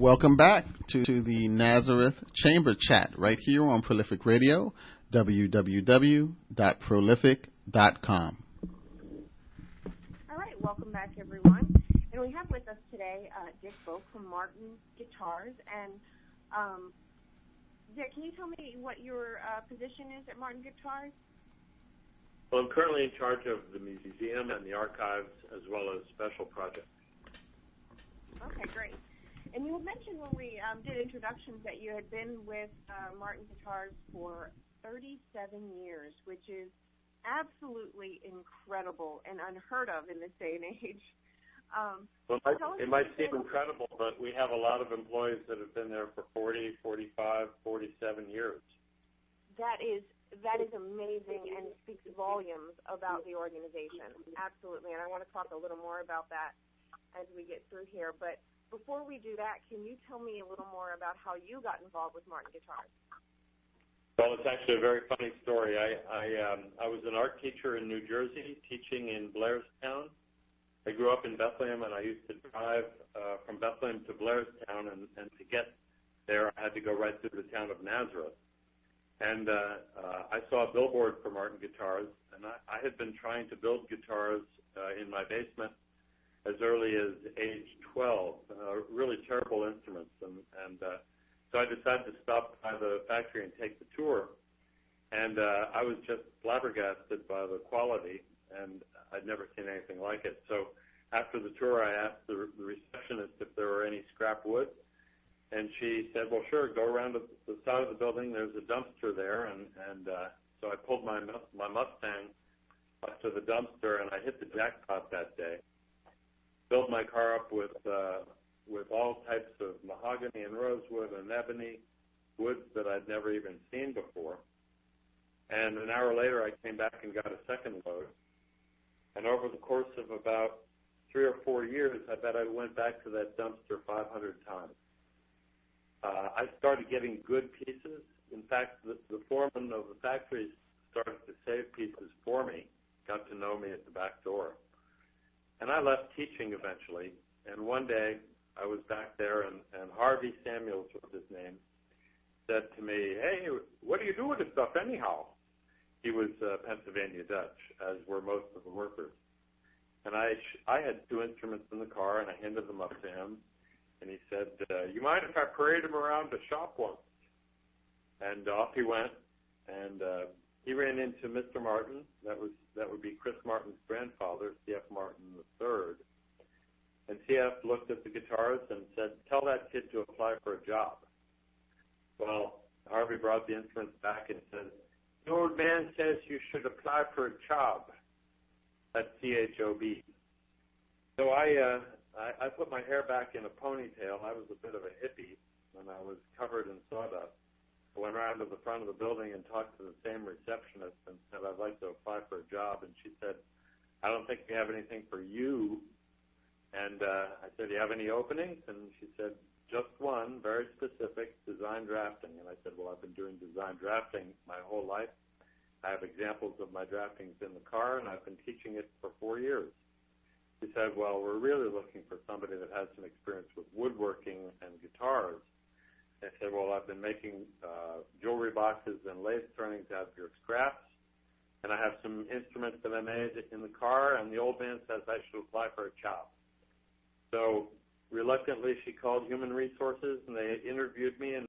Welcome back to the Nazareth Chamber Chat right here on Prolifick Radio, www.prolifick.com. All right, welcome back, everyone. And we have with us today Dick Boak from Martin Guitars. And Dick, can you tell me what your position is at Martin Guitars? Well, I'm currently in charge of the museum and the archives as well as special projects. Okay, great. And you mentioned when we did introductions that you had been with Martin Guitars for 37 years, which is absolutely incredible and unheard of in this day and age. Well, it might seem incredible, but we have a lot of employees that have been there for 40, 45, 47 years. That is amazing and speaks volumes about the organization. Absolutely, and I want to talk a little more about that as we get through here. But before we do that, can you tell me a little more about how you got involved with Martin Guitars? Well, it's actually a very funny story. I was an art teacher in New Jersey, teaching in Blairstown. I grew up in Bethlehem, and I used to drive from Bethlehem to Blairstown, and to get there, I had to go right through the town of Nazareth. And I saw a billboard for Martin Guitars, and I had been trying to build guitars in my basement as early as age 12, really terrible instruments. And so I decided to stop by the factory and take the tour. And I was just flabbergasted by the quality, and I'd never seen anything like it. So after the tour, I asked the receptionist if there were any scrap wood. And she said, well, sure, go around to the side of the building. There's a dumpster there. And so I pulled my Mustang up to the dumpster, and I hit the jackpot that day. Built my car up with all types of mahogany and rosewood and ebony woods that I'd never even seen before. And an hour later, I came back and got a second load. And over the course of about 3 or 4 years, I bet I went back to that dumpster 500 times. I started getting good pieces. In fact, the foreman of the factory started to save pieces for me, got to know me at the back door. And I left teaching eventually. And one day, I was back there, and Harvey Samuels was his name, said to me, hey, what do you do with this stuff anyhow? He was Pennsylvania Dutch, as were most of the workers. And I had 2 instruments in the car, and I handed them up to him. And he said, you mind if I parade him around the shop once? And off he went. And he ran into Mr. Martin. That would be Chris Martin's grandfather, C.F. Martin III. And C.F. looked at the guitars and said, tell that kid to apply for a job. Well, Harvey brought the instruments back and said, the old man says you should apply for a job. That's C-H-O-B. So I put my hair back in a ponytail. I was a bit of a hippie when I was covered in sawdust. I went around to the front of the building and talked to the same receptionist and said, I'd like to apply for a job. And she said, I don't think we have anything for you. And I said, do you have any openings? And she said, just one, very specific, design drafting. And I said, well, I've been doing design drafting my whole life. I have examples of my draftings in the car, and I've been teaching it for 4 years. She said, well, we're really looking for somebody that has some experience with woodworking and guitars. I said, well, I've been making jewelry boxes and lathe turnings out of your scraps, and I have some instruments that I made in the car, and the old man says I should apply for a job. So reluctantly, she called Human Resources, and they interviewed me, and